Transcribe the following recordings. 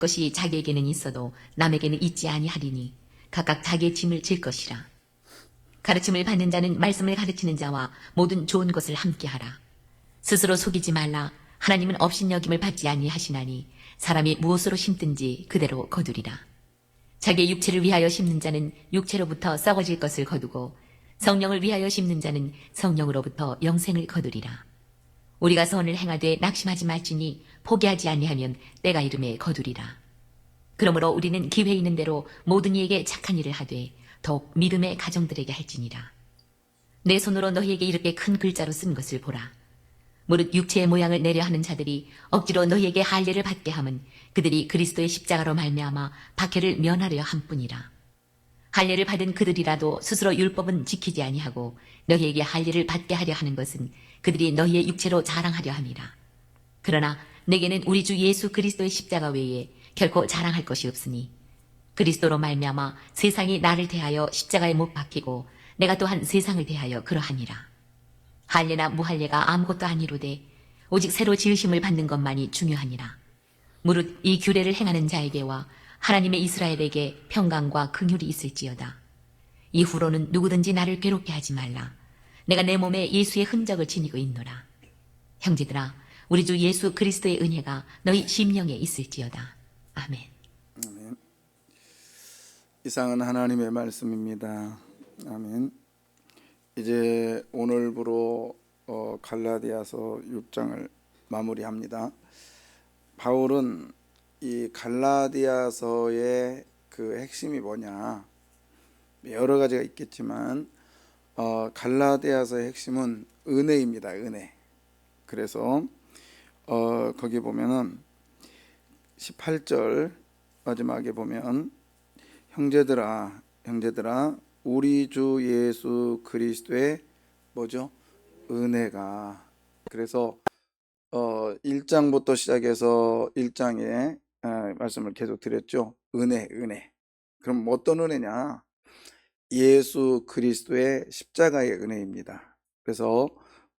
것이 자기에게는 있어도 남에게는 있지 아니하리니 각각 자기의 짐을 질 것이라. 가르침을 받는 자는 말씀을 가르치는 자와 모든 좋은 것을 함께하라. 스스로 속이지 말라. 하나님은 업신여김을 받지 아니하시나니 사람이 무엇으로 심든지 그대로 거두리라. 자기의 육체를 위하여 심는 자는 육체로부터 썩어질 것을 거두고 성령을 위하여 심는 자는 성령으로부터 영생을 거두리라. 우리가 선을 행하되 낙심하지 말지니 포기하지 아니하면 때가 이름에 거두리라. 그러므로 우리는 기회 있는 대로 모든 이에게 착한 일을 하되 더욱 믿음의 가정들에게 할지니라. 내 손으로 너희에게 이렇게 큰 글자로 쓴 것을 보라. 무릇 육체의 모양을 내려 하는 자들이 억지로 너희에게 할례를 받게 함은 그들이 그리스도의 십자가로 말미암아 박해를 면하려 함뿐이라. 할례를 받은 그들이라도 스스로 율법은 지키지 아니하고 너희에게 할례를 받게 하려 하는 것은 그들이 너희의 육체로 자랑하려 함이라. 그러나 내게는 우리 주 예수 그리스도의 십자가 외에 결코 자랑할 것이 없으니 그리스도로 말미암아 세상이 나를 대하여 십자가에 못 박히고 내가 또한 세상을 대하여 그러하니라. 할례나 무할례가 아무것도 아니로되 오직 새로 지으심을 받는 것만이 중요하니라. 무릇 이 규례를 행하는 자에게와 하나님의 이스라엘에게 평강과 긍휼이 있을지어다. 이후로는 누구든지 나를 괴롭게 하지 말라. 내가 내 몸에 예수의 흔적을 지니고 있노라. 형제들아, 우리 주 예수 그리스도의 은혜가 너희 심령에 있을지어다. 아멘. 아멘. 이상은 하나님의 말씀입니다. 아멘. 이제 오늘부로 갈라디아서 6장을 마무리합니다. 바울은 이 갈라디아서의 그 핵심이 뭐냐, 여러 가지가 있겠지만 갈라디아서의 핵심은 은혜입니다. 은혜. 그래서 거기 보면은 18절 마지막에 보면 형제들아 우리 주 예수 그리스도의 뭐죠? 은혜가. 그래서 1장부터 시작해서 1장에 말씀을 계속 드렸죠. 은혜. 그럼 어떤 은혜냐? 예수 그리스도의 십자가의 은혜입니다. 그래서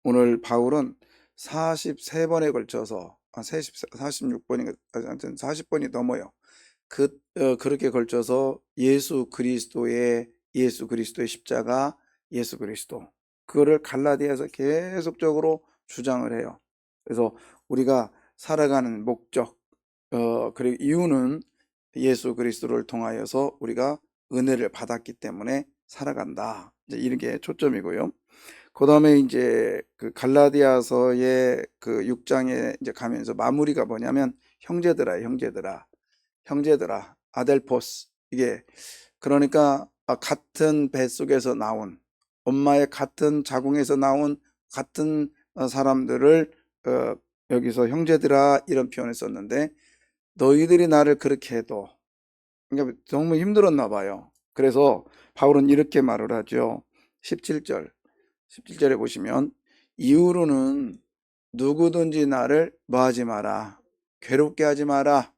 오늘 바울은 43번에 걸쳐서 46번인가 40번이 넘어요. 그렇게 걸쳐서 예수 그리스도의 십자가, 예수 그리스도, 그거를 갈라디아에서 계속적으로 주장을 해요. 그래서 우리가 살아가는 목적, 그리고 이유는 예수 그리스도를 통하여서 우리가 은혜를 받았기 때문에 살아간다. 이제 이런 게 초점이고요. 그 다음에 이제 그 갈라디아서의 그 6장에 이제 가면서 마무리가 뭐냐면 형제들아, 아델포스. 이게 그러니까 같은 뱃속에서 나온, 엄마의 같은 자궁에서 나온 같은 사람들을 여기서 형제들아 이런 표현을 썼는데, 너희들이 나를 그렇게 해도, 그러니까 너무 힘들었나 봐요. 그래서 바울은 이렇게 말을 하죠. 17절에 보시면 이후로는 누구든지 나를 뭐하지 마라, 괴롭게 하지 마라.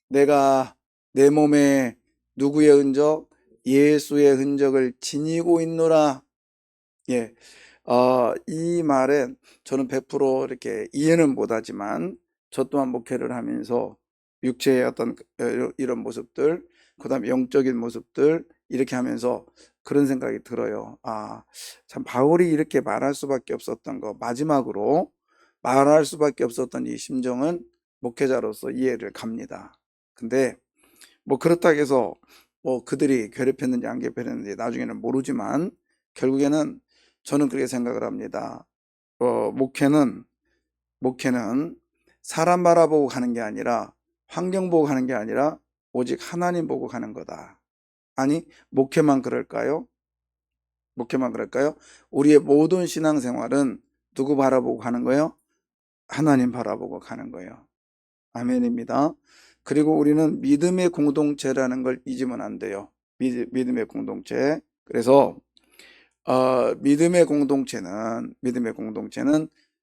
내가 내 몸에 누구의 흔적? 예수의 흔적을 지니고 있노라. 예, 이 말은 저는 100% 이렇게 이해는 못하지만 저 또한 목회를 하면서 육체의 어떤 이런 모습들, 그 다음에 영적인 모습들 이렇게 하면서 그런 생각이 들어요. 참 바울이 이렇게 말할 수밖에 없었던 거, 마지막으로 말할 수밖에 없었던 이 심정은 목회자로서 이해를 갑니다. 근데 뭐 그렇다고 해서 뭐 그들이 괴롭혔는지 안 괴롭혔는지 나중에는 모르지만 결국에는 저는 그렇게 생각을 합니다. 목회는 사람 바라보고 가는 게 아니라, 환경 보고 가는 게 아니라 오직 하나님 보고 가는 거다. 아니, 목회만 그럴까요? 우리의 모든 신앙생활은 누구 바라보고 가는 거예요? 하나님 바라보고 가는 거예요. 아멘입니다. 그리고 우리는 믿음의 공동체라는 걸 잊으면 안 돼요. 믿음의 공동체. 그래서 믿음의 공동체는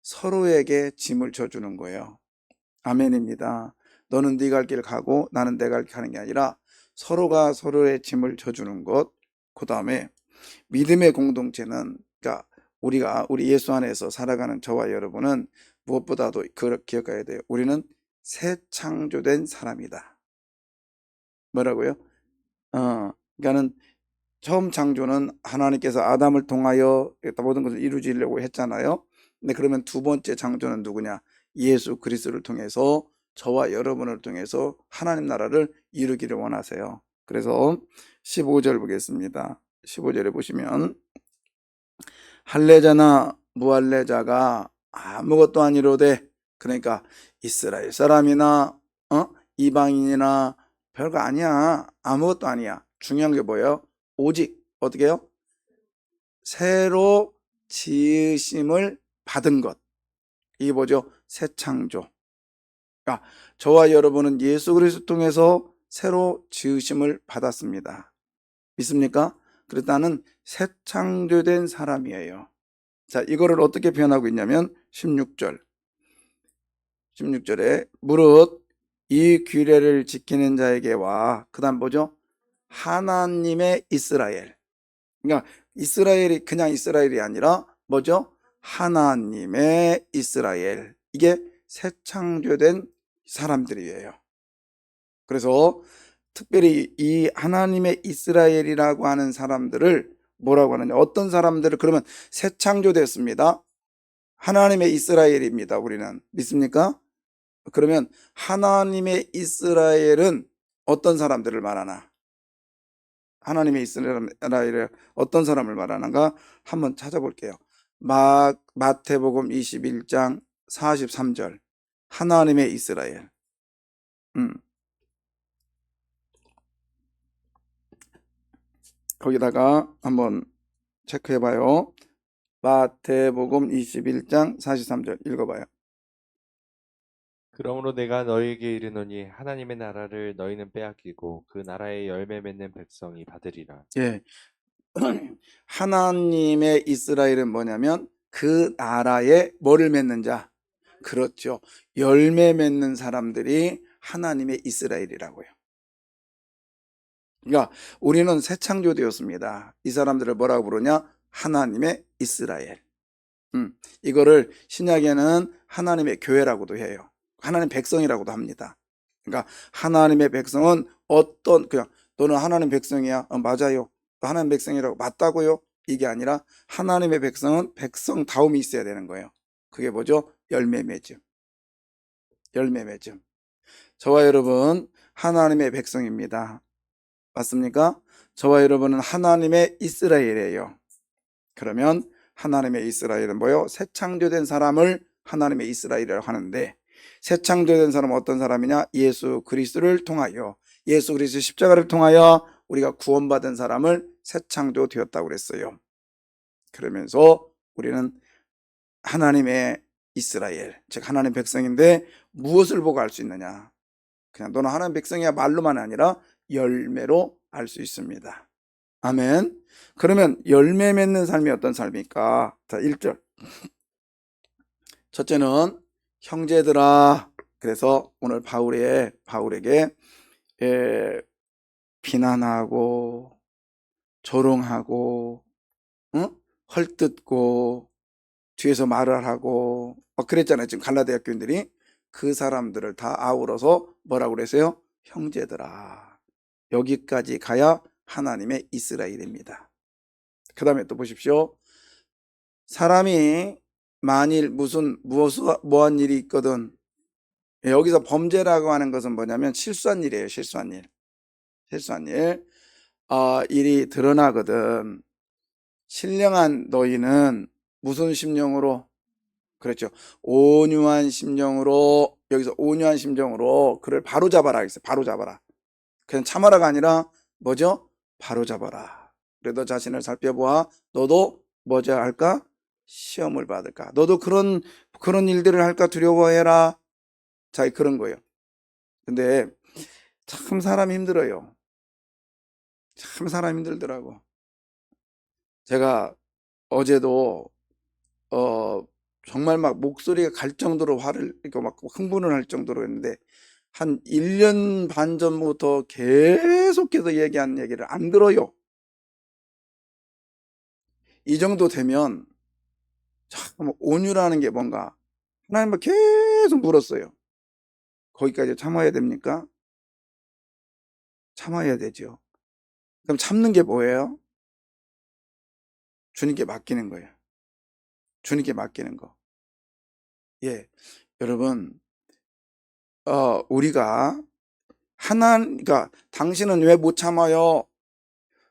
서로에게 짐을 져주는 거예요. 아멘입니다. 너는 네 갈 길 가고 나는 내 갈 길 가는 게 아니라 서로가 서로의 짐을 져주는 것. 그 다음에 믿음의 공동체는, 그러니까 우리 예수 안에서 살아가는 저와 여러분은 무엇보다도 그걸 기억해야 돼요. 우리는 새 창조된 사람이다. 뭐라고요? 그러니까는 처음 창조는 하나님께서 아담을 통하여 모든 것을 이루시려고 했잖아요. 근데 그러면 두 번째 창조는 누구냐? 예수 그리스도를 통해서 저와 여러분을 통해서 하나님 나라를 이루기를 원하세요. 그래서 15절 보겠습니다. 15절에 보시면 할례자나 무할례자가 아무것도 아니로되, 그러니까 이스라엘 사람이나 이방인이나 별거 아니야. 아무것도 아니야. 중요한 게 뭐예요? 오직 어떻게 해요? 새로 지으심을 받은 것. 이게 뭐죠? 새 창조. 그러니까 저와 여러분은 예수 그리스도 통해서 새로 지으심을 받았습니다. 믿습니까? 그렇다는 새 창조된 사람이에요. 자, 이거를 어떻게 표현하고 있냐면 16절에 무릇 이 규례를 지키는 자에게와, 그 다음 뭐죠? 하나님의 이스라엘. 그러니까 이스라엘이 그냥 이스라엘이 아니라 뭐죠? 하나님의 이스라엘. 이게 새 창조된 사람들이에요. 그래서 특별히 이 하나님의 이스라엘이라고 하는 사람들을 뭐라고 하느냐? 어떤 사람들을, 그러면 새 창조됐습니다. 하나님의 이스라엘입니다. 우리는 믿습니까? 그러면 하나님의 이스라엘은 어떤 사람들을 말하나? 하나님의 이스라엘에 어떤 사람을 말하는가? 한번 찾아볼게요. 마태복음 21장 43절. 하나님의 이스라엘. 거기다가 한번 체크해봐요. 마태복음 21장 43절 읽어봐요. 그러므로 내가 너희에게 이르노니 하나님의 나라를 너희는 빼앗기고 그 나라의 열매 맺는 백성이 받으리라. 예. 하나님의 이스라엘은 뭐냐면 그 나라에 뭐를 맺는 자? 그렇죠. 열매 맺는 사람들이 하나님의 이스라엘이라고요. 그러니까 우리는 새 창조되었습니다. 이 사람들을 뭐라고 부르냐? 하나님의 이스라엘. 이거를 신약에는 하나님의 교회라고도 해요. 하나님 백성이라고도 합니다. 그러니까 하나님의 백성은 그냥 너는 하나님 백성이야. 맞아요. 하나님 백성이라고. 맞다고요? 이게 아니라 하나님의 백성은 백성다움이 있어야 되는 거예요. 그게 뭐죠? 열매 맺음. 열매 맺음. 저와 여러분 하나님의 백성입니다. 맞습니까? 저와 여러분은 하나님의 이스라엘이에요. 그러면 하나님의 이스라엘은 뭐요? 새 창조된 사람을 하나님의 이스라엘이라고 하는데, 새 창조된 사람은 어떤 사람이냐? 예수 그리스도를 통하여, 예수 그리스도 십자가를 통하여 우리가 구원받은 사람을 새 창조되었다고 그랬어요. 그러면서 우리는 하나님의 이스라엘, 즉 하나님 백성인데 무엇을 보고 알 수 있느냐? 그냥 너는 하나님 백성이야 말로만 아니라 열매로 알 수 있습니다. 아멘. 그러면 열매 맺는 삶이 어떤 삶입니까? 자, 1절. 첫째는 형제들아. 그래서 오늘 바울에게 비난하고 조롱하고 헐뜯고 뒤에서 말을 하고 그랬잖아요. 지금 갈라디아 교인들이 그 사람들을 다 아우러서 뭐라고 그랬어요? 형제들아. 여기까지 가야 하나님의 이스라엘입니다. 그 다음에 또 보십시오. 사람이 만일 무한 일이 있거든. 여기서 범죄라고 하는 것은 뭐냐면 실수한 일이에요. 실수한 일. 일이 드러나거든. 신령한 너희는 무슨 심령으로? 그렇죠. 온유한 심령으로, 여기서 온유한 심정으로 그를 바로잡아라. 바로잡아라. 그냥 참아라가 아니라 뭐죠? 바로잡아라. 그래 너 자신을 살펴보아. 너도 뭐죠 할까? 시험을 받을까? 너도 그런 일들을 할까 두려워해라. 자, 그런 거예요. 근데 참 사람이 힘들어요. 참 사람이 힘들더라고. 제가 어제도 정말 막 목소리가 갈 정도로 그러니까 막 흥분을 할 정도로 했는데 한 1년 반 전부터 계속해서 얘기한 얘기를 안 들어요. 이 정도 되면 참 온유라는 게 뭔가 하나님을 계속 물었어요. 거기까지 참아야 됩니까? 참아야 되죠. 그럼 참는 게 뭐예요? 주님께 맡기는 거예요. 주님께 맡기는 거. 예. 여러분, 우리가 그러니까 당신은 왜 못 참아요?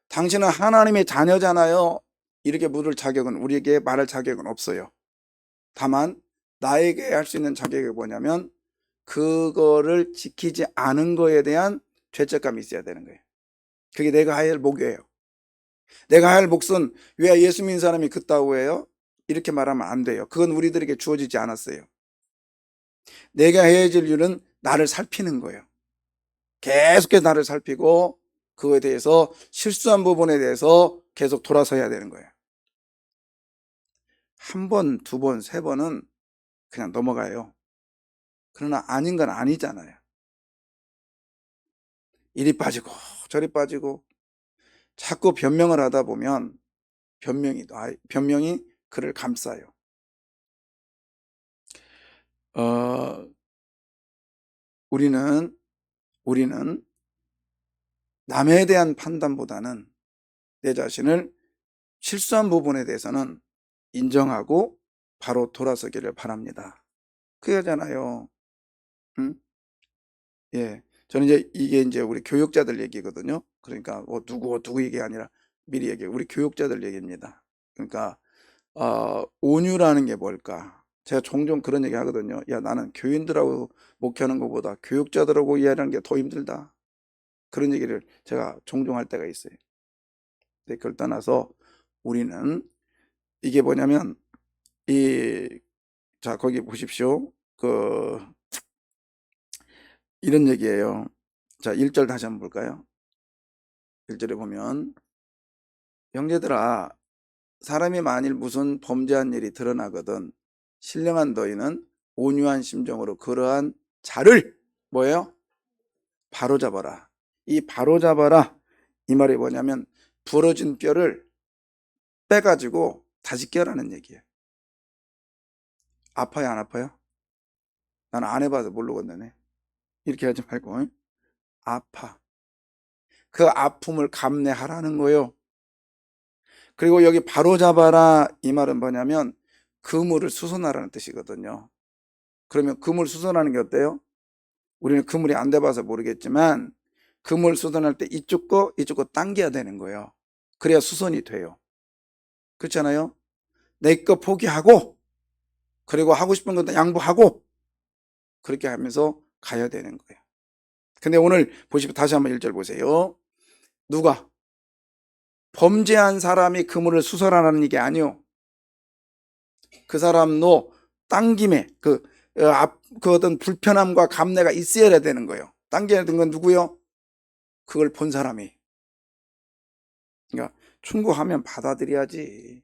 당신은 하나님의 자녀잖아요. 이렇게 물을 자격은, 우리에게 말할 자격은 없어요. 다만 나에게 할 수 있는 자격이 뭐냐면 그거를 지키지 않은 거에 대한 죄책감이 있어야 되는 거예요. 그게 내가 해야 할 목이에요. 내가 해야 할 몫은 왜 예수 믿는 사람이 그따구 해요? 이렇게 말하면 안 돼요. 그건 우리들에게 주어지지 않았어요. 내가 해야 될 일은 나를 살피는 거예요. 계속해서 나를 살피고 그거에 대해서 실수한 부분에 대해서 계속 돌아서야 되는 거예요. 한 번, 두 번, 세 번은 그냥 넘어가요. 그러나 아닌 건 아니잖아요. 이리 빠지고 저리 빠지고 자꾸 변명을 하다 보면 변명이 그를 감싸요. 우리는 남에 대한 판단보다는 내 자신을 실수한 부분에 대해서는 인정하고 바로 돌아서기를 바랍니다. 그거잖아요. 응? 예. 저는 이게 우리 교육자들 얘기거든요. 그러니까 누구 얘기 아니라 미리 얘기해. 우리 교육자들 얘기입니다. 그러니까 온유라는 게 뭘까? 제가 종종 그런 얘기 하거든요. 야, 나는 교인들하고 목회하는 것보다 교육자들하고 이해하는 게 더 힘들다. 그런 얘기를 제가 종종 할 때가 있어요. 근데 그걸 떠나서 우리는 이게 뭐냐면 자, 거기 보십시오. 이런 얘기예요. 자, 1절 다시 한번 볼까요? 1절에 보면 형제들아 사람이 만일 무슨 범죄한 일이 드러나거든 신령한 너희는 온유한 심정으로 그러한 자를 뭐예요? 바로잡아라. 이 바로잡아라 이 말이 뭐냐면 부러진 뼈를 빼가지고 다시 껴라는 얘기예요. 아파요 안 아파요? 나는 안 해봐서 모르겠네. 이렇게 하지 말고 아파. 그 아픔을 감내하라는 거예요. 그리고 여기 바로잡아라 이 말은 뭐냐면 그물을 수선하라는 뜻이거든요. 그러면 그물 수선하는 게 어때요? 우리는 그물이 안 돼봐서 모르겠지만 그물 수선할 때 이쪽 거 당겨야 되는 거예요. 그래야 수선이 돼요. 그렇잖아요? 내 거 포기하고 그리고 하고 싶은 것도 양보하고 그렇게 하면서 가야 되는 거예요. 근데 오늘 보시면 다시 한번 1절 보세요. 누가? 범죄한 사람이 그물을 수선하라는 게 아니요. 그 사람도 당김에 그 어떤 불편함과 감내가 있어야 되는 거예요. 당겨야 되는 건 누구요? 그걸 본 사람이. 그러니까 충고하면 받아들여야지.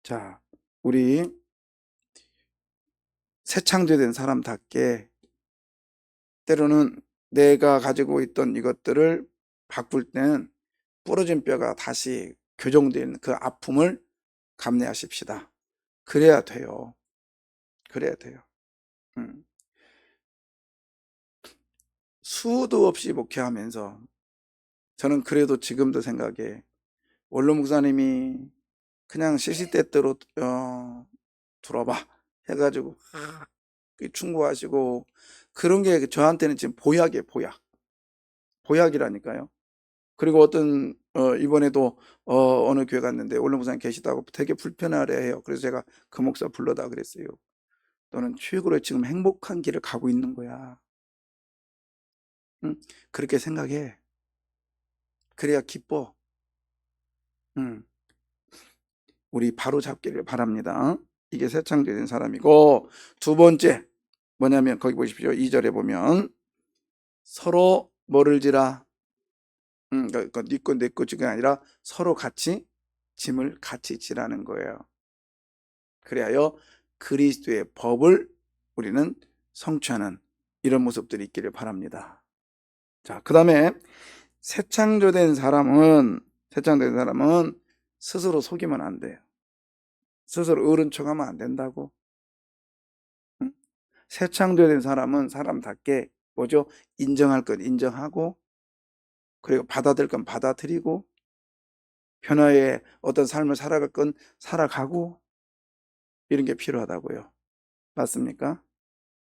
자, 우리 새 창조된 사람답게 때로는 내가 가지고 있던 이것들을 바꿀 때는 부러진 뼈가 다시 교정된 그 아픔을 감내하십시다. 그래야 돼요. 그래야 돼요. 수도 없이 목회하면서 저는 그래도 지금도 생각해. 원로 목사님이 그냥 시시때때로 들어봐 해가지고 충고하시고 그런 게 저한테는 지금 보약이에요. 보약이라니까요. 그리고 이번에도 어느 교회 갔는데 원로 목사님 계시다고 되게 불편하래 해요. 그래서 제가 그 목사 불러다 그랬어요. 너는 최고로 지금 행복한 길을 가고 있는 거야. 응? 그렇게 생각해. 그래야 기뻐. 응. 우리 바로 잡기를 바랍니다. 이게 새 창조된 사람이고 두 번째 뭐냐면 거기 보십시오. 2절에 보면 서로 뭐를 지라 그러니까 네 거 내 거 지가 아니라 서로 같이 짐을 같이 지라는 거예요. 그래야 그리스도의 법을 우리는 성취하는 이런 모습들이 있기를 바랍니다. 자, 그 다음에 새 창조된 사람은 스스로 속이면 안 돼요. 스스로 어른 척하면 안 된다고. 새 창조된 사람은 사람답게 뭐죠? 인정할 건 인정하고, 그리고 받아들일 건 받아들이고, 변화의 어떤 삶을 살아갈 건 살아가고, 이런 게 필요하다고요. 맞습니까?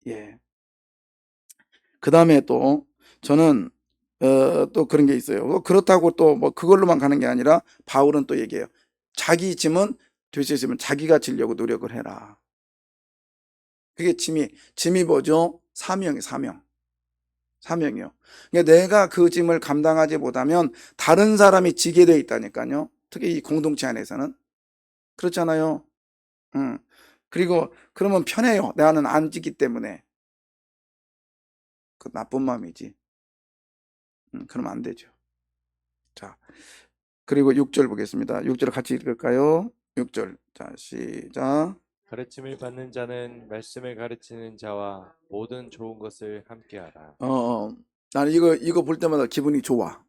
예. 그 다음에 또 저는 또 그런 게 있어요. 그렇다고 또 뭐 그걸로만 가는 게 아니라 바울은 또 얘기해요. 자기 짐은 될 수 있으면 자기가 지려고 노력을 해라. 그게 짐이 뭐죠? 사명이요. 그러니까 내가 그 짐을 감당하지 못하면 다른 사람이 지게 돼 있다니까요. 특히 이 공동체 안에서는. 그렇잖아요. 그리고 그러면 편해요. 나는 안 지기 때문에. 그 나쁜 마음이지. 그러면 안 되죠. 자, 그리고 6절 보겠습니다. 6절 같이 읽을까요? 6절. 자, 시작. 가르침을 받는 자는 말씀을 가르치는 자와 모든 좋은 것을 함께하라. 나는 이거 볼 때마다 기분이 좋아.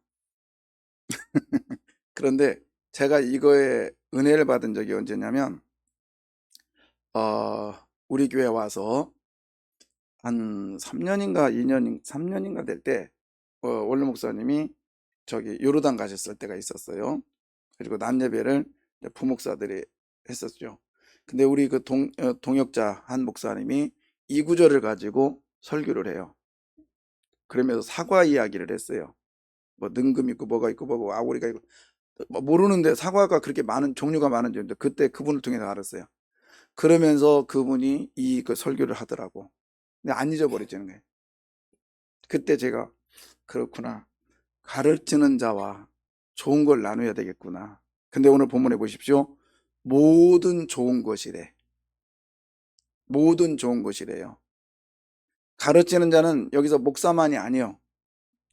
그런데 제가 이거에 은혜를 받은 적이 언제냐면, 우리 교회 와서 한 3년인가 3년인가 될 때, 원로 목사님이 저기 요르단 가셨을 때가 있었어요. 그리고 낮 예배를 부목사들이 했었죠. 근데 우리 그 동역자 한 목사님이 이 구절을 가지고 설교를 해요. 그러면서 사과 이야기를 했어요. 뭐 능금 있고 뭐가 있고 뭐가 아우리가 있고 뭐 모르는데 사과가 그렇게 많은 종류가 많은 줄인데 그때 그분을 통해서 알았어요. 그러면서 그분이 그 설교를 하더라고. 근데 안 잊어버리지는 거예요. 그때 제가 그렇구나. 가르치는 자와 좋은 걸 나눠야 되겠구나. 근데 오늘 본문에 보십시오. 모든 좋은 것이래. 모든 좋은 것이래요. 가르치는 자는 여기서 목사만이 아니요.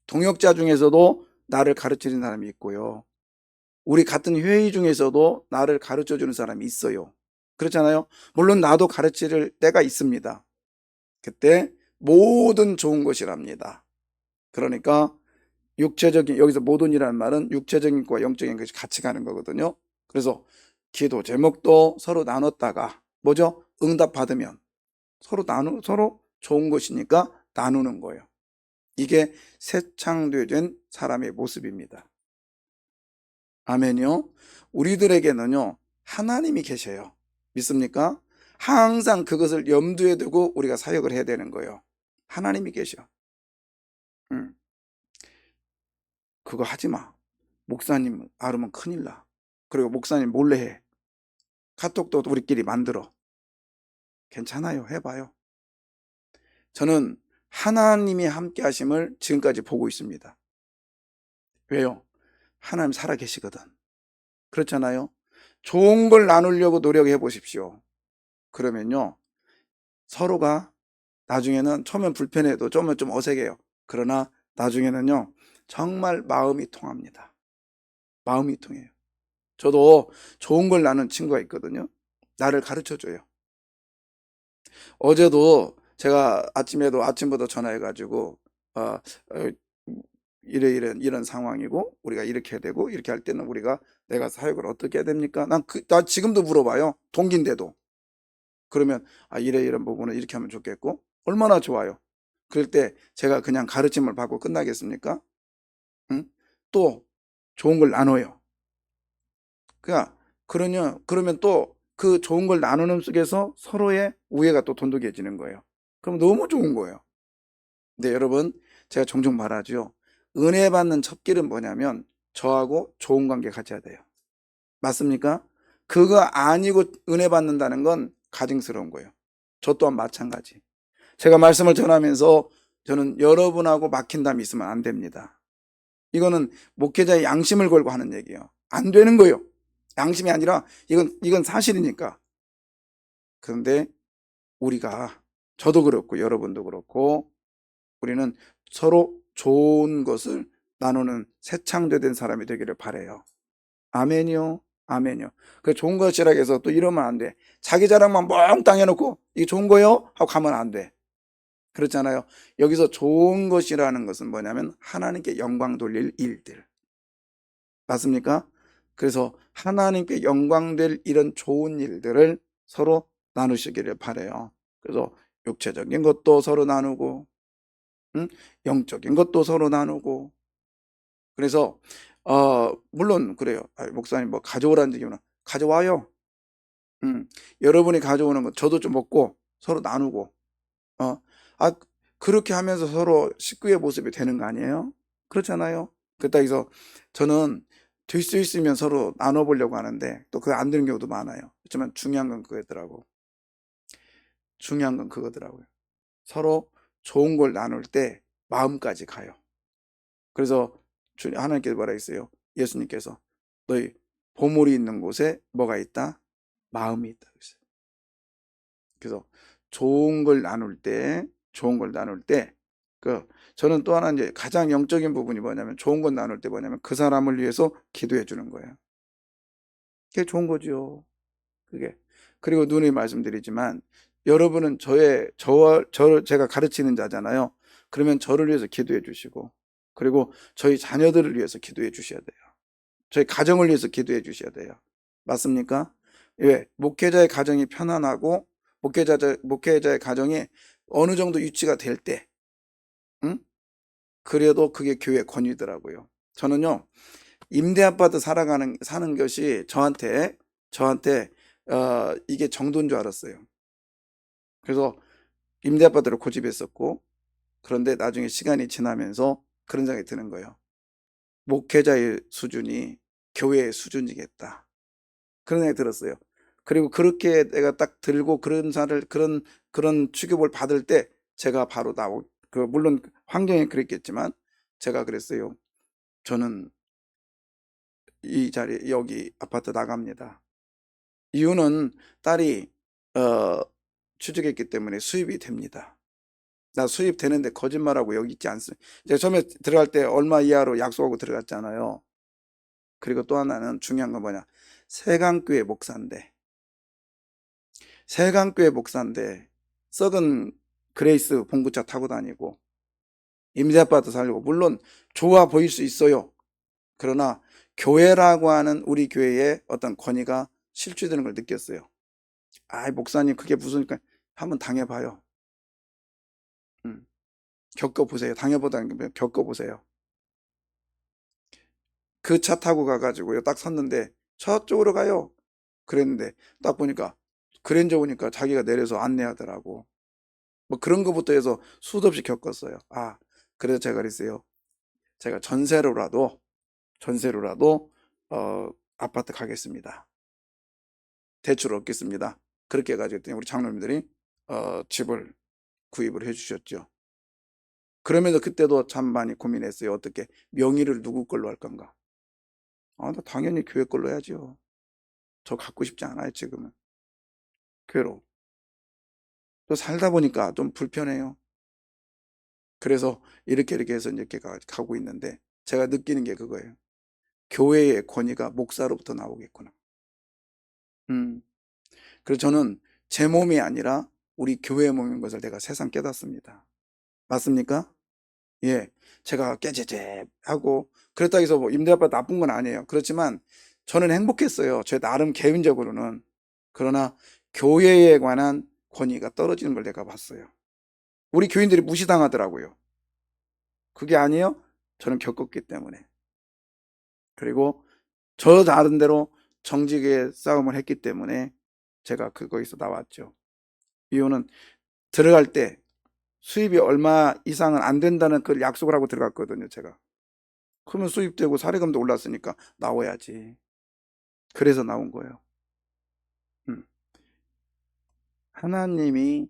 동역자 중에서도 나를 가르치는 사람이 있고요. 우리 같은 회의 중에서도 나를 가르쳐 주는 사람이 있어요. 그렇잖아요. 물론 나도 가르칠 때가 있습니다. 그때 모든 좋은 것이랍니다. 그러니까 육체적인, 여기서 모든이라는 말은 육체적인 것과 영적인 것이 같이 가는 거거든요. 그래서 기도 제목도 서로 나눴다가 뭐죠? 응답 받으면 서로 좋은 것이니까 나누는 거예요. 이게 새 창조된 사람의 모습입니다. 아멘이요. 우리들에게는요, 하나님이 계셔요. 믿습니까? 항상 그것을 염두에 두고 우리가 사역을 해야 되는 거예요. 하나님이 계셔. 응. 그거 하지 마. 목사님 알으면 큰일 나. 그리고 목사님 몰래 해. 카톡도 우리끼리 만들어. 괜찮아요. 해봐요. 저는 하나님이 함께 하심을 지금까지 보고 있습니다. 왜요? 하나님 살아 계시거든. 그렇잖아요. 좋은 걸 나누려고 노력해 보십시오. 그러면요, 서로가 나중에는 처음엔 불편해도 좀 어색해요. 그러나 나중에는요, 정말 마음이 통합니다. 마음이 통해요. 저도 좋은 걸 나눈 친구가 있거든요. 나를 가르쳐 줘요. 어제도 제가 아침부터 전화해가지고, 이런 상황이고, 우리가 이렇게 해야 되고, 이렇게 할 때는 내가 사역을 어떻게 해야 됩니까? 나 지금도 물어봐요. 동기인데도. 그러면, 이런 부분은 이렇게 하면 좋겠고, 얼마나 좋아요. 그럴 때 제가 그냥 가르침을 받고 끝나겠습니까? 응? 또 좋은 걸 나눠요. 그러면 또 그 좋은 걸 나누는 속에서 서로의 우애가 또 돈독해지는 거예요. 그럼 너무 좋은 거예요. 근데 여러분, 제가 종종 말하죠. 은혜 받는 첫 길은 뭐냐면 저하고 좋은 관계 가져야 돼요. 맞습니까? 그거 아니고 은혜 받는다는 건 가증스러운 거예요. 저 또한 마찬가지. 제가 말씀을 전하면서 저는 여러분하고 막힌 담이 있으면 안 됩니다. 이거는 목회자의 양심을 걸고 하는 얘기예요. 안 되는 거예요. 양심이 아니라 이건 사실이니까. 그런데 저도 그렇고 여러분도 그렇고 우리는 서로 좋은 것을 나누는 새 창조된 사람이 되기를 바라요. 아멘이요. 아멘이요. 그 좋은 것이라 해서 또 이러면 안 돼. 자기 자랑만 몽땅 해놓고 이게 좋은 거요? 하고 가면 안 돼. 그렇잖아요. 여기서 좋은 것이라는 것은 뭐냐면 하나님께 영광 돌릴 일들. 맞습니까? 그래서 하나님께 영광될 이런 좋은 일들을 서로 나누시기를 바라요. 그래서 육체적인 것도 서로 나누고 응? 영적인 것도 서로 나누고. 그래서 물론 그래요. 목사님 뭐 가져오라는 얘기는 가져와요. 여러분이 가져오는 거 저도 좀 먹고 서로 나누고. 어, 아, 그렇게 하면서 서로 식구의 모습이 되는 거 아니에요? 그렇잖아요. 그렇다 해서 저는 될 수 있으면 서로 나눠보려고 하는데 또 그거 안 되는 경우도 많아요. 그렇지만 중요한 건 그거더라고. 중요한 건 그거더라고요. 서로 좋은 걸 나눌 때 마음까지 가요. 그래서 하나님께서 뭐라 했어요? 예수님께서 너희 보물이 있는 곳에 뭐가 있다? 마음이 있다. 그래서 좋은 걸 나눌 때, 저는 또 하나 이제 가장 영적인 부분이 뭐냐면 좋은 걸 나눌 때 뭐냐면 그 사람을 위해서 기도해 주는 거예요. 그게 좋은 거죠. 그게. 그리고 누누이 말씀드리지만 여러분은 제가 가르치는 자잖아요. 그러면 저를 위해서 기도해 주시고, 그리고 저희 자녀들을 위해서 기도해 주셔야 돼요. 저희 가정을 위해서 기도해 주셔야 돼요. 맞습니까? 왜? 목회자의 가정이 편안하고 목회자의 가정이 어느 정도 유치가 될 때, 응? 그래도 그게 교회 권위더라고요. 저는요, 임대 아파트 사는 것이 저한테 이게 정도인 줄 알았어요. 그래서 임대 아파트를 고집했었고, 그런데 나중에 시간이 지나면서 그런 생각이 드는 거예요. 목회자의 수준이 교회의 수준이겠다. 그런 생각이 들었어요. 그리고 그렇게 내가 딱 들고 그런 취급을 받을 때 제가 바로 물론 환경이 그랬겠지만 제가 그랬어요. 저는 여기 아파트 나갑니다. 이유는 딸이 취직했기 때문에 수입이 됩니다. 나 수입 되는데 거짓말하고 여기 있지 않습니다. 제가 처음에 들어갈 때 얼마 이하로 약속하고 들어갔잖아요. 그리고 또 하나는 중요한 건 뭐냐? 세강교회 목사인데 썩은 그레이스 봉구차 타고 다니고 임대 아파트 살고 물론 좋아 보일 수 있어요. 그러나 교회라고 하는 우리 교회의 어떤 권위가 실추되는 걸 느꼈어요. 목사님 그게 무슨 한번 당해봐요. 겪어보세요. 당해보다는 겪어보세요. 그 차 타고 가가지고요. 딱 섰는데 저쪽으로 가요. 그랬는데 딱 보니까 그랜저 오니까 자기가 내려서 안내하더라고. 뭐 그런 것부터 해서 수도 없이 겪었어요. 그래서 제가 그랬어요. 제가 전세로라도 아파트 가겠습니다. 대출 얻겠습니다. 그렇게 해가지고 우리 장로님들이 집을 구입을 해주셨죠. 그러면서 그때도 참 많이 고민했어요. 어떻게 명의를 누구 걸로 할 건가? 나 당연히 교회 걸로 해야죠. 저 갖고 싶지 않아요, 지금은. 교회로. 또 살다 보니까 좀 불편해요. 그래서 이렇게 해서 이렇게 가고 있는데 제가 느끼는 게 그거예요. 교회의 권위가 목사로부터 나오겠구나. 음. 그래서 저는 제 몸이 아니라 우리 교회의 몸인 것을 내가 새삼 깨닫습니다. 맞습니까? 예. 제가 깨제제하고 그렇다고 해서 뭐 임대 아파트 나쁜 건 아니에요. 그렇지만 저는 행복했어요. 제 나름 개인적으로는. 그러나 교회에 관한 권위가 떨어지는 걸 내가 봤어요. 우리 교인들이 무시당하더라고요. 그게 아니에요? 저는 겪었기 때문에. 그리고 저 나름대로 정직의 싸움을 했기 때문에 제가 거기서 나왔죠. 이유는 들어갈 때 수입이 얼마 이상은 안 된다는 그 약속을 하고 들어갔거든요, 제가. 그러면 수입되고 사례금도 올랐으니까 나와야지. 그래서 나온 거예요. 음. 하나님이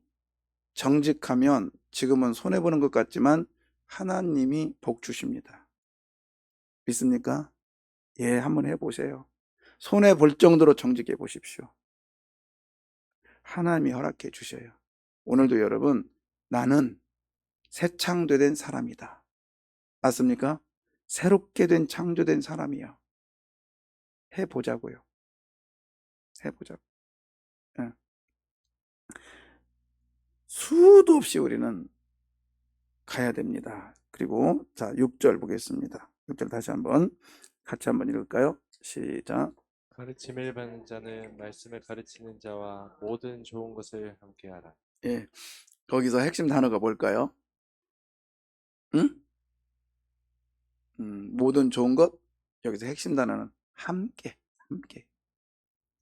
정직하면 지금은 손해보는 것 같지만 하나님이 복 주십니다. 믿습니까? 예, 한번 해보세요. 손해볼 정도로 정직해 보십시오. 하나님이 허락해 주셔요. 오늘도 여러분, 나는 새 창조된 사람이다. 맞습니까? 새롭게 된 창조된 사람이요. 해보자고요. 해보자고. 예. 수도 없이 우리는 가야 됩니다. 그리고 자 6절 보겠습니다. 6절 같이 한번 읽을까요? 시작. 가르침을 받는 자는 말씀을 가르치는 자와 모든 좋은 것을 함께하라. 예, 거기서 핵심 단어가 뭘까요? 모든 좋은 것, 여기서 핵심 단어는 함께,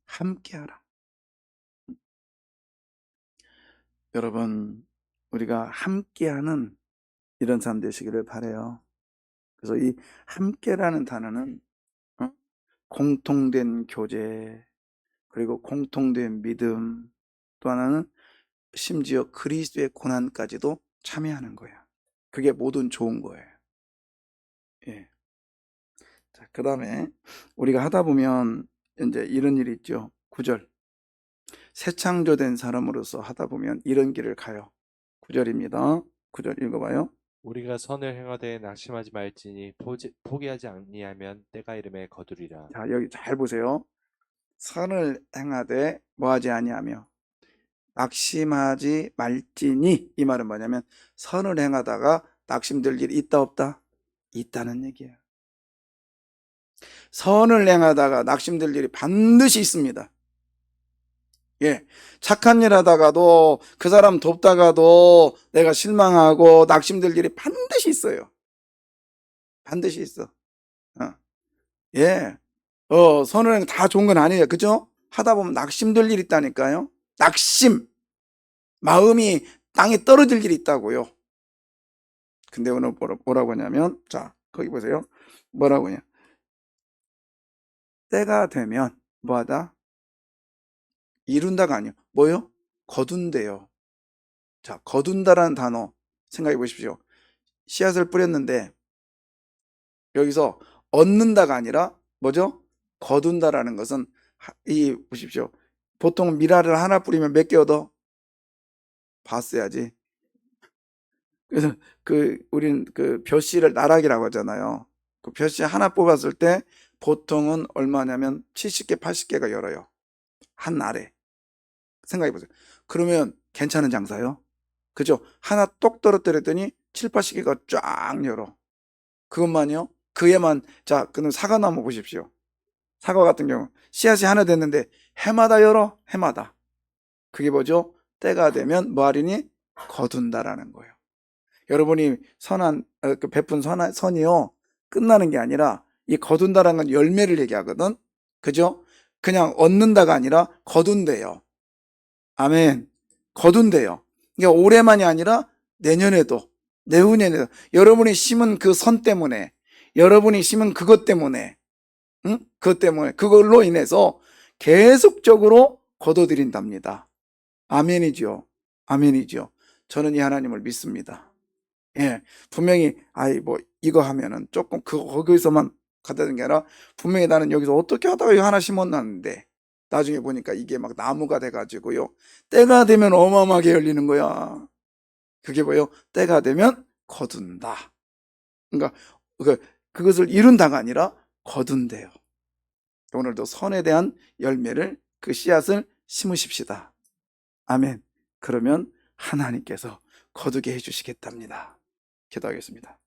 함께하라. 여러분, 우리가 함께하는 이런 사람 되시기를 바라요. 그래서 이 함께라는 단어는 공통된 교제, 그리고 공통된 믿음, 또 하나는 심지어 그리스도의 고난까지도 참여하는 거야. 그게 모든 좋은 거예요. 예. 자, 그 다음에 우리가 하다 보면 이제 이런 일이 있죠. 9절. 새 창조된 사람으로서 하다 보면 이런 길을 가요. 9절입니다. 9절 읽어봐요. 우리가 선을 행하되 낙심하지 말지니 포기하지 아니하면 때가 이름에 거두리라. 자, 여기 잘 보세요. 선을 행하되 뭐하지 아니하며 낙심하지 말지니, 이 말은 뭐냐면 선을 행하다가 낙심될 일이 있다 없다? 있다는 얘기예요. 선을 행하다가 낙심될 일이 반드시 있습니다. 예, 착한 일 하다가도 그 사람 돕다가도 내가 실망하고 낙심될 일이 반드시 있어요. 반드시 있어. 예, 선을 행하는 다 좋은 건 아니에요. 그죠? 하다 보면 낙심될 일이 있다니까요. 낙심, 마음이 땅에 떨어질 일이 있다고요. 근데 오늘 뭐라고 하냐면, 자, 거기 보세요. 뭐라고 하냐. 때가 되면 뭐하다? 이룬다가 아니요. 뭐요? 거둔대요. 자, 거둔다라는 단어 생각해 보십시오. 씨앗을 뿌렸는데 여기서 얻는다가 아니라 뭐죠? 거둔다라는 것은 보십시오. 보통 미라를 하나 뿌리면 몇 개 얻어? 봤어야지. 그래서 우리는 그 벼씨를 나락이라고 하잖아요. 그 벼씨 하나 뽑았을 때 보통은 얼마냐면 70개, 80개가 열어요. 한 알에. 생각해 보세요. 그러면 괜찮은 장사요? 그죠? 하나 똑 떨어뜨렸더니 7, 80개가 쫙 열어. 그것만요? 그에만, 자, 그럼 사과나무 보십시오. 사과 같은 경우 씨앗이 하나 됐는데 해마다 열어. 해마다. 그게 뭐죠? 때가 되면 뭐하리니? 거둔다라는 거예요. 여러분이 베푼 선이요, 끝나는 게 아니라 이 거둔다라는 건 열매를 얘기하거든. 그죠? 그냥 얻는다가 아니라 거둔대요. 아멘. 거둔대요. 그러니까 올해만이 아니라 내년에도, 내후년에도 여러분이 심은 그 선 때문에, 여러분이 심은 그것 때문에, 그것 때문에, 그걸로 인해서 계속적으로 거둬들인답니다. 아멘이죠. 아멘이죠. 저는 이 하나님을 믿습니다. 예, 분명히 이거 하면은 조금 거기서만 가다는 게 아니라 분명히 나는 여기서 어떻게 하다가 이거 하나 심었는데 나중에 보니까 이게 막 나무가 돼가지고요, 때가 되면 어마어마하게 열리는 거야. 그게 뭐예요? 때가 되면 거둔다. 그러니까 그것을 이룬다가 아니라 거둔대요. 오늘도 선에 대한 열매를, 그 씨앗을 심으십시다. 아멘. 그러면 하나님께서 거두게 해주시겠답니다. 기도하겠습니다.